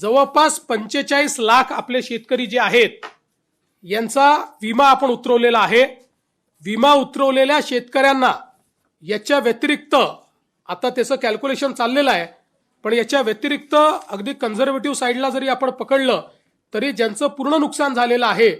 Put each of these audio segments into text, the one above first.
जवळपास 45 लाख आपले शेतकरी जे आहेत यांचा विमा आपण उतरवलेला आहे। विमा उतरवलेल्या शेतकऱ्यांना याच्या व्यतिरिक्त आता त्याचं कॅल्क्युलेशन चाललेलं आहे, पण याच्या व्यतिरिक्त अगदी कन्झर्वेटिव्ह साईडला जरी आपण पकडलं तरी ज्यांचं पूर्ण नुकसान झालेलं आहे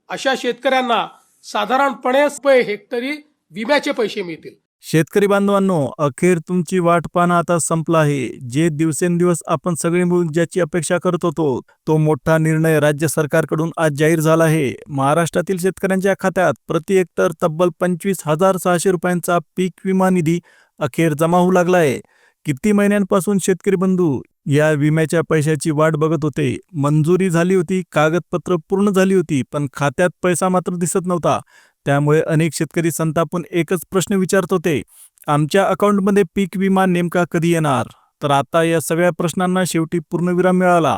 अशा शेतकऱ्यांना साधारणपणे हेक्टरी विम्याचे पैसे मिळतील। शेतकरी बांधवांनो, अखेर तुमची वाट पाहणं आता संपलं आहे। जे दिवसेंदिवस आपण सगळे मिळून ज्याची अपेक्षा करत होतो तो मोठा निर्णय राज्य सरकारकडून आज जाहीर झाला आहे। महाराष्ट्रातील शेतकऱ्यांच्या खात्यात प्रति हेक्टर तब्बल 25,600 रुपयांचा पीक विमा निधी अखेर जमा होऊ लागला आहे। किती महिन्यांपासून शेतकरी बंधू या विम्याच्या पैशाची वाट बघत होते। मंजुरी झाली होती, कागदपत्र पूर्ण झाली होती, पण खात्यात पैसा मात्र दिसत नव्हता। त्यामुळे अनेक शेतकरी संतापून एकच प्रश्न विचारत होते, आमच्या अकाउंटमध्ये पीक विमा नेमका कधी येणार? तर आता या सगळ्या प्रश्नांना शेवटी पूर्णविराम मिळाला।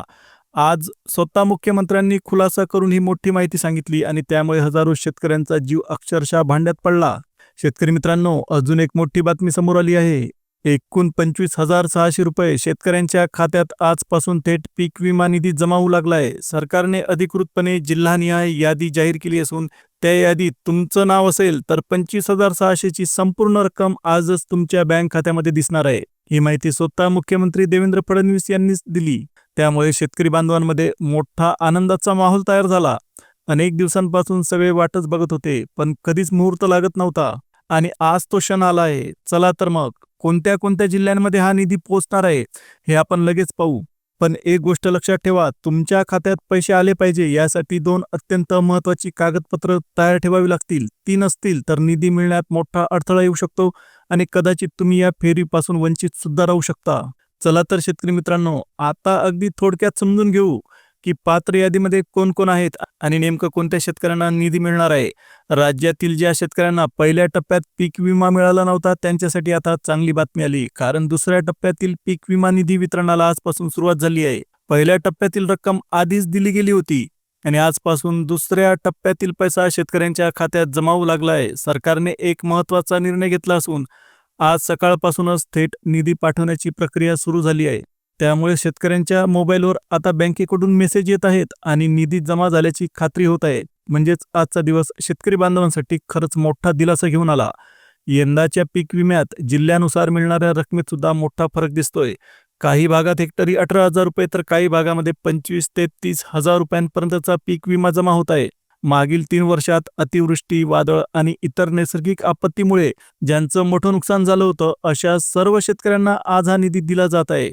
आज स्वतः मुख्यमंत्र्यांनी खुलासा करून ही मोठी माहिती सांगितली आणि त्यामुळे हजारो शेतकऱ्यांचा जीव अक्षरशः भांड्यात पडला। शेतकरी मित्रांनो, अजून एक मोठी बातमी समोर आली आहे। एकूण 25,600 रुपये शेतकऱ्यांच्या खात्यात आजपासून थेट पीक विमा निधी जमा होऊ लागलाय। सरकारने अधिकृतपणे जिल्हानिहाय यादी जाहीर केली असून त्या यादीत तुमचं नाव असेल तर 25,600 ची संपूर्ण रक्कम आजच तुमच्या बँक खात्यामध्ये दिसणार आहे। ही माहिती स्वतः मुख्यमंत्री देवेंद्र फडणवीस यांनीच दिली। त्यामुळे शेतकरी बांधवांमध्ये मोठा आनंदाचा माहोल तयार झाला। अनेक दिवसांपासून सगळे वाटच बघत होते, पण कधीच मुहूर्त लागत नव्हता आणि आज तो क्षण आला आहे। चला तर मग कोणत्या कोणत्या जिल्ह्यांमध्ये हा निधी पोहोचणार आहे हे आपण लगेच पाहू। पण एक गोष्ट लक्षात ठेवा, तुमच्या खात्यात पैसे आले पाहिजे यासाठी 2 अत्यंत महत्त्वाची कागदपत्र तयार ठेवावी लागतील। 3 नसतील तर निधी मिळण्यात मोठा अडथळा येऊ शकतो आणि कदाचित तुम्ही या फेरीपासून वंचित सुद्धा राहू शकता। चला तर शेतकरी मित्रांनो, आता अगदी थोडक्यात समजून घेऊ की पात्र यादीमध्ये कोण कोण आहेत आणि नेमकं कोणत्या शेतकऱ्यांना निधी मिळणार आहे। राज्यातील ज्या शेतकऱ्यांना पहिल्या टप्प्यात पीक विमा मिळाला नव्हता त्यांच्यासाठी आता चांगली बातमी आली, कारण दुसऱ्या टप्प्यातील पीक विमा निधी वितरणाला आजपासून सुरुवात झाली आहे। पहिल्या टप्प्यातील रक्कम आधीच दिली गेली होती आणि आजपासून दुसऱ्या टप्प्यातील पैसा शेतकऱ्यांच्या खात्यात जमा होऊ लागला आहे। सरकारने एक महत्त्वाचा निर्णय घेतला असून आज सकाळपासूनच थेट निधी पाठवण्याची प्रक्रिया सुरू झाली आहे। त्यामुळे शेतकऱ्यांच्या मोबाईलवर आता बँकेकडून मेसेज येत आहेत आणि निधी जमा झाल्याची खात्री होत आहे। म्हणजेच आजचा दिवस शेतकरी बांधवांसाठी खरंच मोठा दिलासा घेऊन आला। यंदाच्या पीक विम्यात जिल्ह्यानुसार मिळणाऱ्या रकमेत सुद्धा मोठा फरक दिसतोय। काही भागात हेक्टरी 18,000 रुपये तर काही भागामध्ये 25,000 ते 30,000 रुपयांपर्यंतचा पीक विमा जमा होत आहे। मागील 3 वर्षात अतिवृष्टी, वादळ आणि इतर नैसर्गिक आपत्तीमुळे ज्यांचं मोठं नुकसान झालं होतं अशा सर्व शेतकऱ्यांना आज हा निधी दिला जात आहे।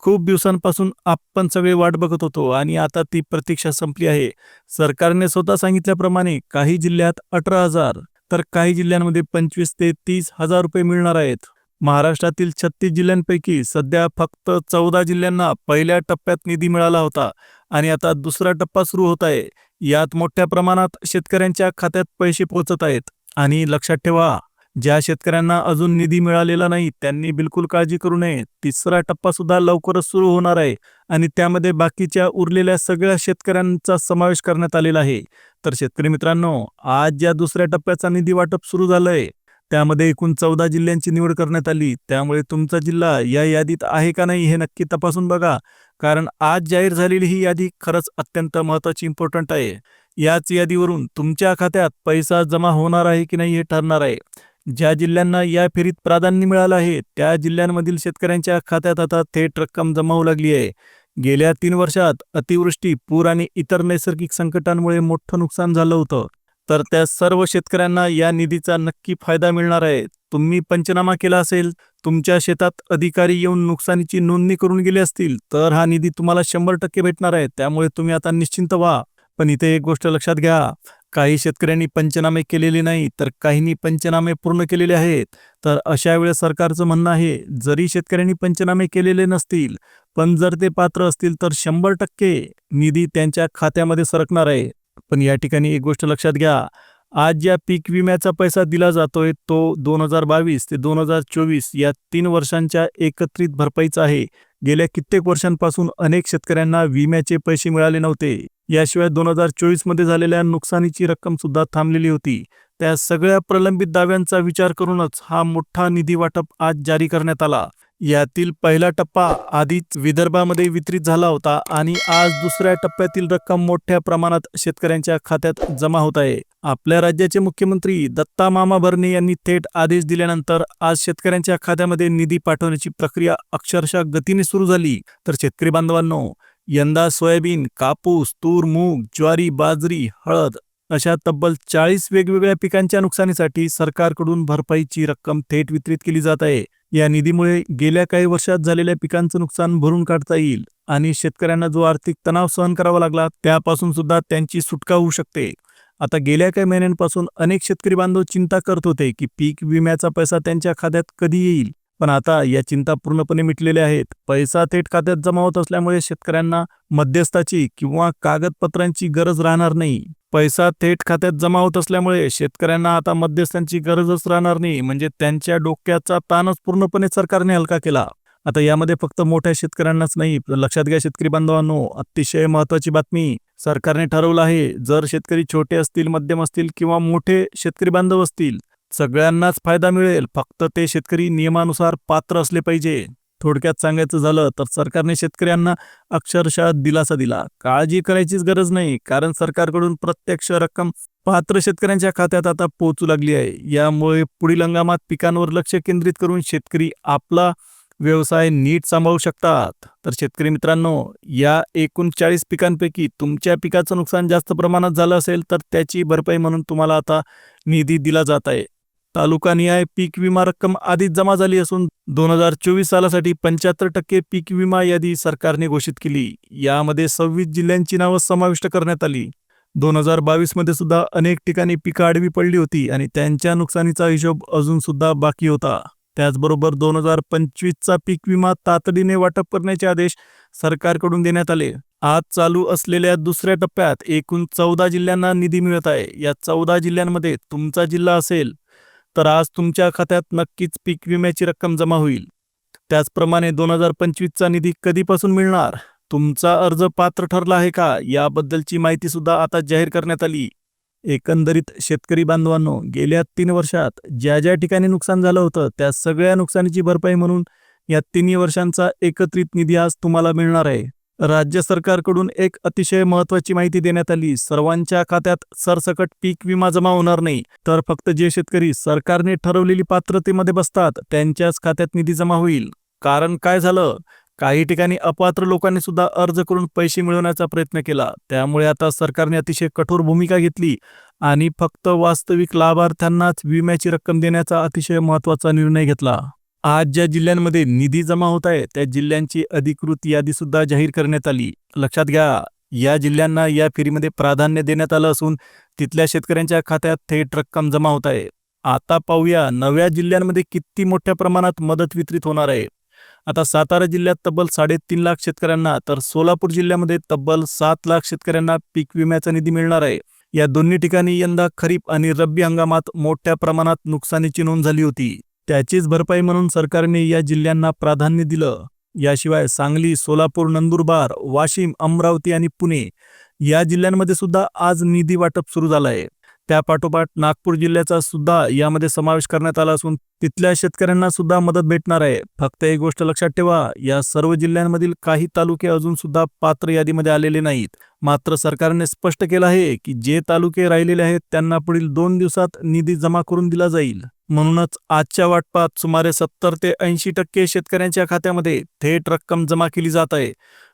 खूप दिवसांपासून आपण सगळे वाट बघत होतो आणि आता ती प्रतीक्षा संपली आहे। सरकारने स्वतः सांगितल्याप्रमाणे काही जिल्ह्यात 18,000 तर काही जिल्ह्यांमध्ये 25,000 ते 30,000 रुपये मिळणार आहेत। महाराष्ट्रातील 36 जिल्ह्यांपैकी सध्या फक्त 14 जिल्ह्यांना पहिल्या टप्प्यात निधी मिळाला होता आणि आता दुसरा टप्पा सुरू होत आहे। यात मोठ्या प्रमाणात शेतकऱ्यांच्या खात्यात पैसे पोहोचत आहेत। आणि लक्षात ठेवा, ज्या शेतकऱ्यांना अजून निधी मिळालेला नाही त्यांनी बिलकुल काळजी करू नये। तिसरा टप्पा सुद्धा लवकरच सुरू होणार आहे आणि त्यामध्ये बाकीच्या उरलेल्या सगळ्या शेतकऱ्यांचा समावेश करण्यात आलेला आहे। तर शेतकरी मित्रांनो, आज ज्या दुसऱ्या टप्प्याचा निधी वाटप सुरू झालंय त्यामध्ये एकूण 14 जिल्ह्यांची निवड करण्यात आली। त्यामुळे तुमचा जिल्हा या यादीत आहे का नाही हे नक्की तपासून बघा, कारण आज जाहीर झालेली ही यादी खरंच अत्यंत महत्त्वाची, इम्पॉर्टंट आहे। याच यादीवरून तुमच्या खात्यात पैसा जमा होणार आहे की नाही हे ठरणार आहे। ज्या जिल्ह्यांना या फेरीत प्राधान्य मिळालं आहे त्या जिल्ह्यांमधील शेतकऱ्यांच्या खात्यात आता थेट रक्कम जमा होऊ लागली आहे। गेल्या 3 वर्षात अतिवृष्टी, पूर आणि इतर नैसर्गिक संकटांमुळे मोठं नुकसान झालं होतं, तर त्या सर्व शेतकऱ्यांना या निधीचा नक्की फायदा मिळणार आहे। तुम्ही पंचनामा केला असेल, तुमच्या शेतात अधिकारी येऊन नुकसानीची नोंदणी करून गेले असतील तर हा निधी तुम्हाला 100% भेटणार आहे। त्यामुळे तुम्ही आता निश्चिंत व्हा। पण इथे एक गोष्ट लक्षात घ्या, काही शेतकऱ्यांनी पंचनामे केलेले नाही तर काहींनी पंचनामे पूर्ण केलेले आहेत। तर अशा वेळेस सरकारचं म्हणणं आहे, जरी शेतकऱ्यांनी पंचनामे केलेले नसतील पण जर ते पात्र असतील तर 100% निधी त्यांच्या खात्यामध्ये सरकणार आहे। पण या ठिकाणी एक गोष्ट लक्षात घ्या, आज ज्या पीक विम्याचा पैसा दिला जातोय तो 2022 ते 2024 या 3 वर्षांच्या एकत्रित भरपाईचा आहे। गेल्या कित्येक वर्षांपासून अनेक शेतकऱ्यांना विम्याचे पैसे मिळाले नव्हते। याशिवाय 2024 मध्ये झालेल्या नुकसानीची रक्कम सुद्धा थांबलेली होती। त्या सगळ्या प्रलंबित दाव्यांचा विचार करूनच हा मोठा निधी वाटप आज जारी करण्यात आला। यातील पहिला टप्पा आधीच विदर्भामध्ये वितरित झाला होता आणि आज दुसऱ्या टप्प्यातील रक्कम मोठ्या प्रमाणात शेतकऱ्यांच्या खात्यात जमा होत आहे. आपल्या राज्याचे मुख्यमंत्री दत्ता मामा भरणे यांनी थेट आदेश दिल्यानंतर आज शेतकऱ्यांच्या खात्यामध्ये निधी पाठवण्याची प्रक्रिया अक्षरशः गतीने सुरू झाली. तर शेतकरी बांधवांनो, यंदा सोयाबीन, कापूस, तूर, मूग, ज्वारी, बाजरी, हळद अशा तब्बल 40 वेगवेगळ्या पिकांच्या नुकसानीसाठी सरकारकडून भरपाईची रक्कम थेट वितरित केली जात आहे. या निधीमुळे गेल्या काही वर्षात झालेल्या पिकांचं नुकसान भरून काढता येईल आणि शेतकऱ्यांना जो आर्थिक तणाव सहन करावा लागला त्यापासून सुद्धा त्यांची सुटका होऊ शकते. आता गेल्या काही महिन्यांपासून अनेक शेतकरी बांधव चिंता करत होते की पीक विम्याचा पैसा त्यांच्या खात्यात कधी येईल, पण आता या चिंता पूर्णपणे मिटलेल्या आहेत. पैसा थेट खात्यात जमा होत असल्यामुळे शेतकऱ्यांना मध्यस्थाची किंवा कागदपत्रांची गरज राहणार नाही. पैसा थेट खात्यात जमा होत असल्यामुळे शेतकऱ्यांना आता मध्यस्थांची गरजच राहणार नाही. म्हणजे त्यांच्या डोक्याचा ताणच पूर्णपणे सरकारने हलका केला. आता यामध्ये फक्त मोठ्या शेतकऱ्यांनाच नाही, लक्षात घ्या शेतकरी बांधवांनो, अतिशय महत्त्वाची बातमी. सरकारने ठरवलं आहे, जर शेतकरी छोटे असतील, मध्यम असतील किंवा मोठे शेतकरी बांधव असतील, सगळ्यांनाच फायदा मिळेल. फक्त ते शेतकरी नियमानुसार पात्र असले पाहिजे. थोडक्यात सांगायचं झालं तर सरकारने शेतकऱ्यांना अक्षरशः दिलासा दिला. काळजी करायचीच गरज नाही, कारण सरकारकडून प्रत्यक्ष रक्कम पात्र शेतकऱ्यांच्या खात्यात आता पोहोचू लागली आहे. यामुळे पुढील हंगामात पिकांवर लक्ष केंद्रित करून शेतकरी आपला व्यवसाय नीट सांभाळू शकतात. तर शेतकरी मित्रांनो, या एकूण 40 पिकांपैकी तुमच्या पिकाचं नुकसान जास्त प्रमाणात झालं असेल तर त्याची भरपाई म्हणून तुम्हाला आता निधी दिला जात आहे. तालुकानिहाय पीक विमा रक्कम आधीच जमा झाली असून 2024 सालासाठी 75% पीक विमा यादी सरकारने घोषित केली. यामध्ये 26 जिल्ह्यांची नावं समाविष्ट करण्यात आली. 2022 मध्ये सुद्धा अनेक ठिकाणी पिकं आडवी पडली होती आणि त्यांच्या नुकसानीचा हिशोब अजून सुद्धा बाकी होता. त्याचबरोबर 2025चा पीक विमा तातडीने वाटप करण्याचे आदेश सरकारकडून देण्यात आले. आज चालू असलेल्या दुसऱ्या टप्प्यात एकूण 14 जिल्ह्यांना निधी मिळत आहे. या 14 जिल्ह्यांमध्ये तुमचा जिल्हा असेल तर आज तुमच्या खात्यात नक्कीच पीक विम्याची रक्कम जमा होईल. त्याचप्रमाणे 2025चा निधी कधीपासून मिळणार, तुमचा अर्ज पात्र ठरला आहे का, याबद्दलची माहिती सुद्धा आता जाहीर करण्यात आली. एकंदरीत शेतकरी बांधवांनो, गेल्या 3 वर्षात ज्या ज्या ठिकाणी नुकसान झालं होतं त्या सगळ्या नुकसानीची भरपाई म्हणून या 3 वर्षांचा एकत्रित निधी आज तुम्हाला मिळणार आहे. राज्य सरकारकडून एक अतिशय महत्त्वाची माहिती देण्यात आली. सर्वांच्या खात्यात सरसकट पीक विमा जमा होणार नाही, तर फक्त जे शेतकरी सरकारने ठरवलेली पात्रतेमध्ये बसतात त्यांच्याच खात्यात निधी जमा होईल. कारण काय झालं, काही ठिकाणी अपात्र लोकांनी सुद्धा अर्ज करून पैसे मिळवण्याचा प्रयत्न केला. त्यामुळे आता सरकारने अतिशय कठोर भूमिका घेतली आणि फक्त वास्तविक लाभार्थ्यांनाच विम्याची रक्कम देण्याचा अतिशय महत्त्वाचा निर्णय घेतला. आज ज्या जिल्ह्यांमध्ये निधी जमा होत आहे त्या जिल्ह्यांची अधिकृत यादी सुद्धा जाहीर करण्यात आली. लक्षात घ्या, या जिल्ह्यांना या फेरीमध्ये प्राधान्य देण्यात आलं असून तिथल्या शेतकऱ्यांच्या खात्यात थेट रक्कम जमा होत आहे. आता पाहूया नव्या जिल्ह्यांमध्ये किती मोठ्या प्रमाणात मदत वितरित होणार आहे. आता सातारा जिल्ह्यात तब्बल 3.5 लाख शेतकऱ्यांना तर सोलापूर जिल्ह्यामध्ये तब्बल 7 लाख शेतकऱ्यांना पीक विम्याचा निधी मिळणार आहे. या दोन्ही ठिकाणी यंदा खरीप आणि रब्बी हंगामात मोठ्या प्रमाणात नुकसानीची नोंद झाली होती. त्याचीच भरपाई म्हणून सरकारने या जिल्ह्यांना प्राधान्य दिलं. याशिवाय सांगली, सोलापूर, नंदुरबार, वाशिम, अमरावती आणि पुणे या जिल्ह्यांमध्ये सुद्धा आज निधी वाटप सुरू झालं आहे. त्यापाठोपाठ नागपूर जिल्ह्याचा सुद्धा यामध्ये समावेश करण्यात आला असून तिथल्या शेतकऱ्यांना सुद्धा मदत भेटणार आहे. फक्त एक गोष्ट लक्षात ठेवा, या सर्व जिल्ह्यांमधील काही तालुके अजून सुद्धा पात्र यादीमध्ये आलेले नाहीत. मात्र सरकारने स्पष्ट केलं आहे की जे तालुके राहिलेले आहेत त्यांना पुढील 2 दिवसात निधी जमा करून दिला जाईल. म्हणूनच आजच्या वाटपात सुमारे 70 ते 80% शेतकऱ्यांच्या खात्यामध्ये थेट रक्कम जमा केली जात आहे.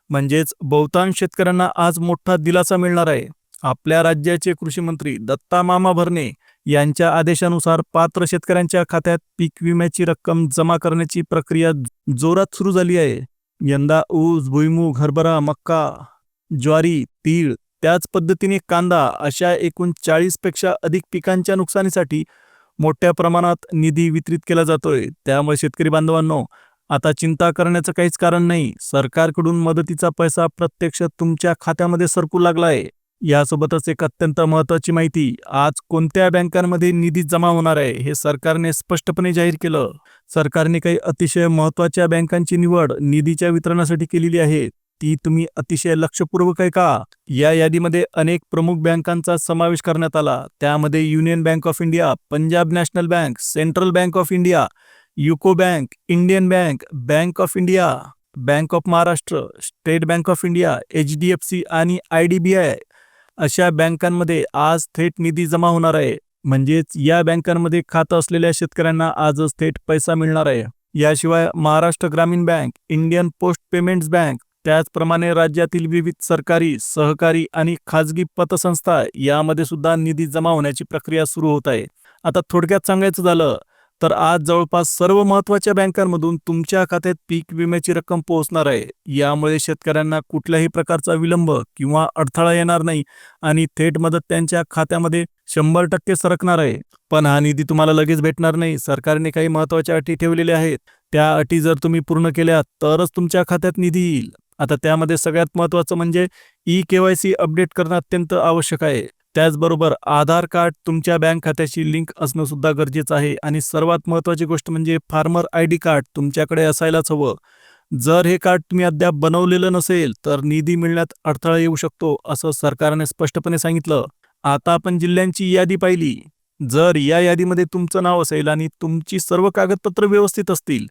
म्हणजेच बहुतांश शेतकऱ्यांना आज मोठा दिलासा मिळणार आहे. आपल्या राज्याचे कृषी मंत्री दत्ता मामा भरणे यांच्या आदेशानुसार पात्र शेतकऱ्यांच्या खात्यात पीक विम्याची रक्कम जमा करण्याची प्रक्रिया जोरात सुरू झाली आहे. यंदा ऊस, भुईमूग, हरभरा, मक्का, ज्वारी, तीळ, त्याच पद्धतीने कांदा अशा एकूण 40 पेक्षा अधिक पिकांच्या नुकसानीसाठी मोठ्या प्रमाणात निधी वितरित केला जातोय. त्यामुळे शेतकरी बांधवांनो, आता चिंता करण्याचं काहीच कारण नाही. सरकारकडून मदतीचा पैसा प्रत्यक्ष तुमच्या खात्यामध्ये सरकू लागला आहे. यासोबतच एक अत्यंत महत्त्वाची माहिती, आज कोणत्या बँकांमध्ये निधी जमा होणार आहे हे सरकारने स्पष्टपणे जाहीर केलं. सरकारने काही अतिशय महत्त्वाच्या बँकांची निवड निधीच्या वितरणासाठी केलेली आहे. ती तुम्ही अतिशय लक्षपूर्वक आहे का? या यादीमध्ये अनेक प्रमुख बँकांचा समावेश करण्यात आला. त्यामध्ये union bank of India, Punjab national bank, central bank of India UCO bank, Indian bank, bank of India, bank of Maharashtra, state bank of India, HDFC आणि IDBI अशा बँकांमध्ये आज थेट निधी जमा होणार आहे. म्हणजेच या बँकांमध्ये खातं असलेल्या शेतकऱ्यांना आजच थेट पैसा मिळणार आहे. याशिवाय महाराष्ट्र ग्रामीण bank, Indian post payments bank, त्याचप्रमाणे राज्यातील विविध सरकारी, सहकारी आणि खाजगी पतसंस्था यामध्ये सुद्धा निधी जमा होण्याची प्रक्रिया सुरू होत आहे. आता थोडक्यात सांगायचं झालं तर आज जवळपास सर्व महत्त्वाच्या बँकांमधून तुमच्या खात्यात पीक विम्याची रक्कम पोहोचणार आहे. यामुळे शेतकऱ्यांना कुठल्याही प्रकारचा विलंब किंवा अडथळा येणार नाही आणि थेट मदत त्यांच्या खात्यामध्ये 100% सरकणार आहे. पण हा निधी तुम्हाला लगेच भेटणार नाही. सरकारने काही महत्त्वाच्या अटी ठेवलेल्या आहेत. त्या अटी जर तुम्ही पूर्ण केल्या तरच तुमच्या खात्यात निधी येईल. आता त्यामध्ये सगळ्यात महत्त्वाचं म्हणजे KYC अपडेट करणं अत्यंत आवश्यक आहे. त्याचबरोबर आधार कार्ड तुमच्या बँक खात्याशी लिंक असणं सुद्धा गरजेचं आहे आणि सर्वात महत्त्वाची गोष्ट म्हणजे फार्मर ID कार्ड तुमच्याकडे असायलाच हवं. जर हे कार्ड तुम्ही अद्याप बनवलेलं नसेल तर निधी मिळण्यात अडथळा येऊ शकतो असं सरकारने स्पष्टपणे सांगितलं. आता आपण जिल्ह्यांची यादी पाहिली. जर या यादीमध्ये तुमचं नाव असेल आणि तुमची सर्व कागदपत्र व्यवस्थित असतील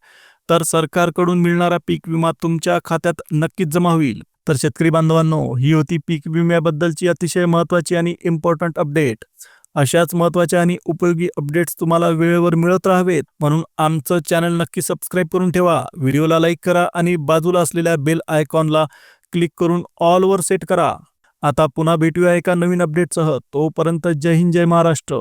तर सरकारकडून मिळणारा पीक विमा तुमच्या खात्यात नक्कीच जमा होईल. तर शेतकरी बांधवांनो, ही होती पीक विम्याबद्दलची अतिशय महत्त्वाची आणि इम्पॉर्टंट अपडेट. अशाच महत्त्वाच्या आणि उपयोगी अपडेट्स तुम्हाला वेळेवर मिळत राहावेत म्हणून आमचं चॅनल नक्की सबस्क्राईब करून ठेवा. व्हिडिओला लाईक करा आणि बाजूला असलेल्या बेल आयकॉनला क्लिक करून ऑलवर सेट करा. आता पुन्हा भेटूया एका नवीन अपडेटसह. तोपर्यंत जय हिंद, जय महाराष्ट्र.